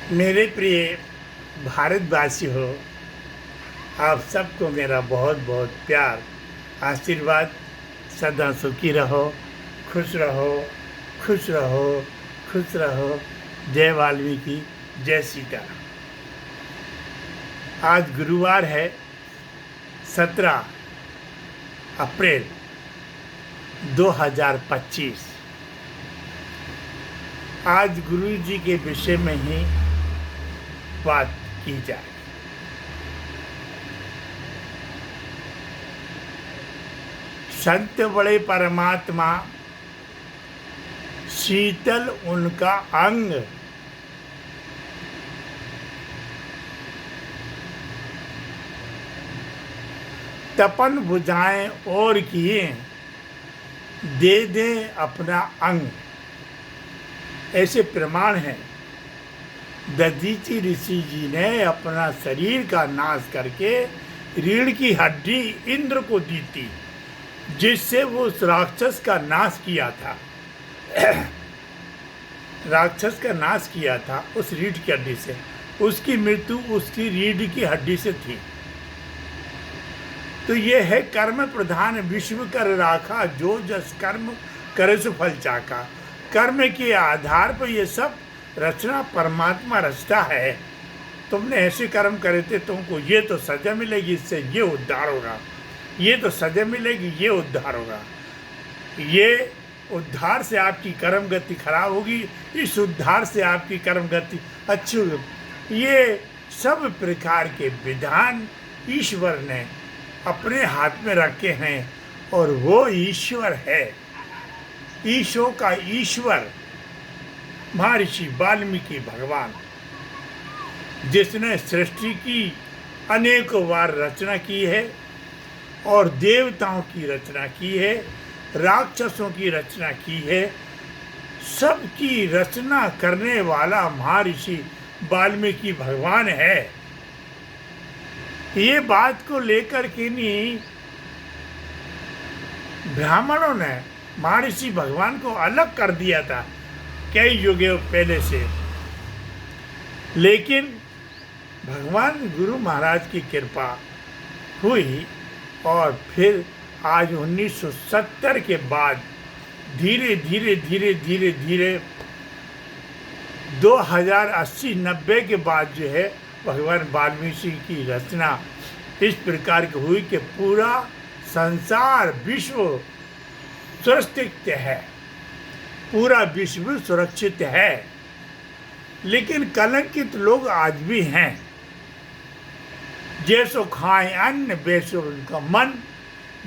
मेरे प्रिय भारतवासी हो, आप सबको मेरा बहुत बहुत प्यार, आशीर्वाद। सदा सुखी रहो, खुश रहो, खुश रहो, खुश रहो। जय वाल्मीकि, जय सीता। आज गुरुवार है, 17 अप्रैल 2025। आज गुरु जी के विषय में ही बात की जाए। संत बड़े परमात्मा, शीतल उनका अंग। तपन बुझाएं और किए, दे दें अपना अंग। ऐसे प्रमाण हैं। दधीचि ऋषि जी ने अपना शरीर का नाश करके रीढ़ की हड्डी इंद्र को दी थी, जिससे वो उस राक्षस का नाश किया था। राक्षस का नाश किया था उस रीढ़ की हड्डी से। उसकी मृत्यु उसकी रीढ़ की हड्डी से थी। तो ये है कर्म प्रधान विश्व कर राखा, जो जस कर्म करे सो फल चाका। कर्म के आधार पर ये सब रचना परमात्मा रचता है। तुमने ऐसे कर्म करे थे, तुमको ये तो सजा मिलेगी, इससे ये उद्धार होगा, ये तो सजा मिलेगी, ये उद्धार होगा। ये उद्धार से आपकी कर्म गति खराब होगी, इस उद्धार से आपकी कर्म गति अच्छी होगी। ये सब प्रकार के विधान ईश्वर ने अपने हाथ में रखे हैं, और वो ईश्वर है। ईशो का ईश्वर महर्षि वाल्मीकि भगवान, जिसने सृष्टि की अनेकों बार रचना की है और देवताओं की रचना की है, राक्षसों की रचना की है। सबकी रचना करने वाला महर्षि वाल्मीकि भगवान है। ये बात को लेकर के नहीं, ब्राह्मणों ने महर्षि भगवान को अलग कर दिया था कई युगों पहले से। लेकिन भगवान गुरु महाराज की कृपा हुई, और फिर आज 1970 के बाद धीरे धीरे धीरे धीरे धीरे 2080-90 के बाद जो है भगवान वाल्मीकि की रचना इस प्रकार की हुई कि पूरा संसार विश्व सुरक्षित है, पूरा विश्व सुरक्षित है। लेकिन कलंकित लोग आज भी हैं। जैसो खाएं अन्न वैसो उनका मन,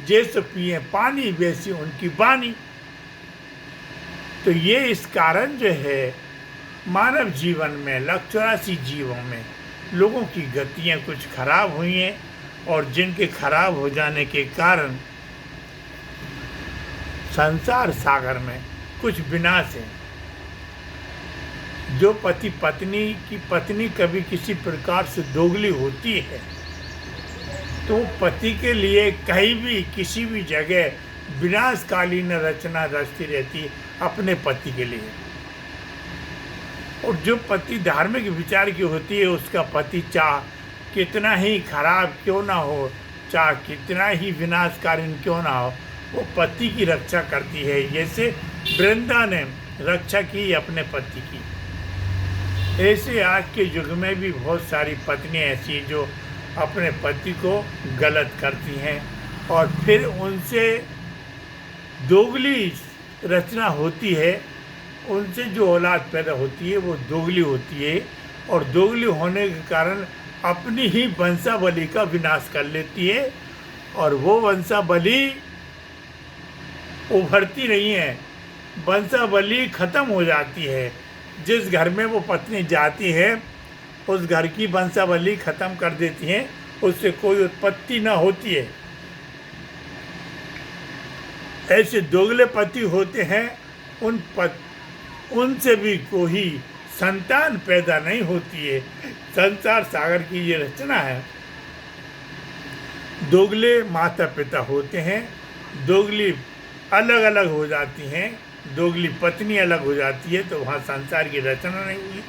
जैसो पिए पानी वैसी उनकी वाणी। तो ये इस कारण जो है मानव जीवन में 184 जीवों में लोगों की गतियाँ कुछ खराब हुई हैं, और जिनके खराब हो जाने के कारण संसार सागर में कुछ विनाश है। जो पति पत्नी की पत्नी कभी किसी प्रकार से दोगली होती है, तो पति के लिए कहीं भी किसी भी जगह विनाशकालीन रचना रचती रहती है अपने पति के लिए। और जो पति धार्मिक विचार की होती है, उसका पति चाह कितना ही खराब क्यों ना हो, चाह कितना ही विनाशकालीन क्यों ना हो, वो पति की रक्षा करती है। जैसे वृंदा ने रक्षा की अपने पति की, ऐसे आज के युग में भी बहुत सारी पत्नियां ऐसी हैं जो अपने पति को गलत करती हैं, और फिर उनसे दोगली रचना होती है। उनसे जो औलाद पैदा होती है वो दोगली होती है, और दोगली होने के कारण अपनी ही वंशावली का विनाश कर लेती है, और वो वंशावली उभरती नहीं है, वंशावली खत्म हो जाती है। जिस घर में वो पत्नी जाती है, उस घर की वंशावली खत्म कर देती है, उससे कोई उत्पत्ति न होती है। ऐसे दोगले पति होते हैं, उनसे भी कोई संतान पैदा नहीं होती है। संसार सागर की ये रचना है। दोगले माता पिता होते हैं, दोगली अलग अलग हो जाती हैं, दोगली पत्नी अलग हो जाती है, तो वहाँ संसार की रचना नहीं हुई।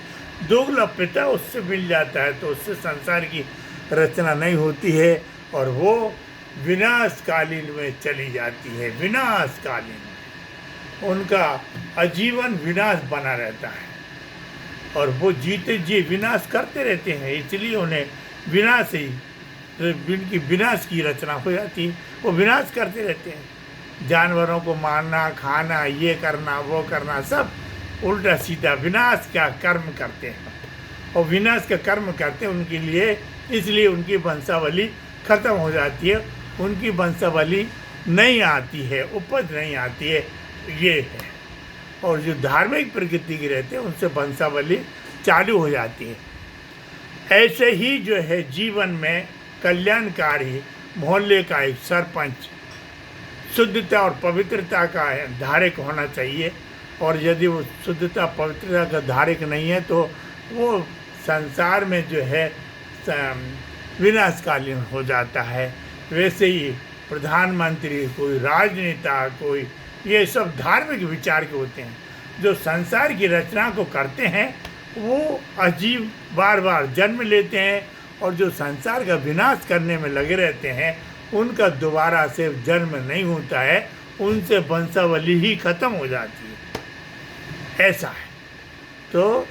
दुर्लभता उससे मिल जाता है, तो उससे संसार की रचना नहीं होती है और वो विनाशकालीन में चली जाती है। विनाशकालीन, उनका आजीवन विनाश बना रहता है और वो जीते जी विनाश करते रहते हैं, इसलिए उन्हें विनाश ही, इनकी विनाश की रचना हो जाती है। वो विनाश करते रहते हैं, जानवरों को मारना, खाना, ये करना, वो करना, सब उल्टा सीधा विनाश का कर्म करते हैं और विनाश का कर्म करते हैं उनके लिए, इसलिए उनकी वंशावली खत्म हो जाती है, उनकी वंशावली नहीं आती है, उपज नहीं आती है, ये है। और जो धार्मिक प्रकृति के रहते हैं उनसे वंशावली चालू हो जाती है। ऐसे ही जो है जीवन में कल्याणकारी मोहल्ले का एक सरपंच शुद्धता और पवित्रता का धारक होना चाहिए, और यदि वो शुद्धता पवित्रता का धारक नहीं है तो वो संसार में जो है विनाशकालीन हो जाता है। वैसे ही प्रधानमंत्री, कोई राजनेता, कोई, ये सब धार्मिक विचार के होते हैं। जो संसार की रचना को करते हैं वो अजीब बार बार जन्म लेते हैं, और जो संसार का विनाश करने में लगे रहते हैं उनका दोबारा से जन्म नहीं होता है, उनसे वंशावली ही खत्म हो जाती है। ऐसा है। तो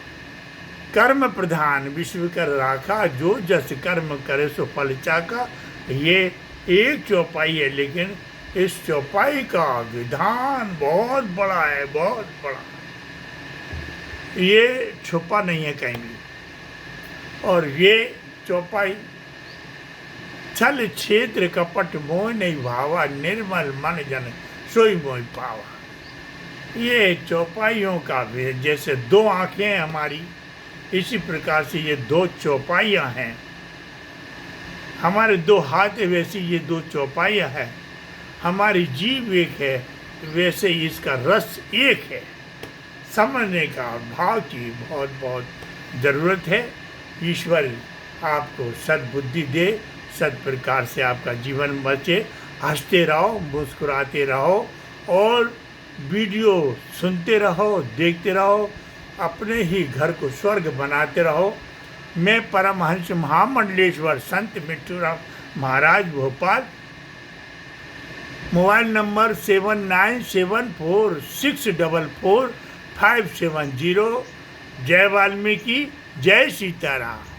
कर्म प्रधान विश्व कर राखा, जो जस कर्म करे सो फल चाका, ये एक चौपाई है, लेकिन इस चौपाई का विधान बहुत बड़ा है, बहुत बड़ा। ये छुपा नहीं है कहीं भी। और ये चौपाई, छल क्षेत्र कपट मोह नहीं भावा, निर्मल मन जन सोई मोह पावा। ये चौपाइयों का भी, जैसे दो आंखें हैं हमारी, इसी प्रकार से ये दो चौपाइयाँ हैं। हमारे दो हाथ है, वैसे ये दो चौपाइयाँ हैं। हमारी जीव एक है, वैसे इसका रस एक है। समझने का, भाव की बहुत बहुत ज़रूरत है। ईश्वर आपको सद्बुद्धि दे, सद प्रकार से आपका जीवन बचे। हंसते रहो, मुस्कुराते रहो और वीडियो सुनते रहो, देखते रहो, अपने ही घर को स्वर्ग बनाते रहो। मैं परमहंस महामंडलेश्वर संत मिट्ठूराम महाराज भोपाल, मोबाइल नंबर 7974644570। जय वाल्मीकि, जय सीताराम।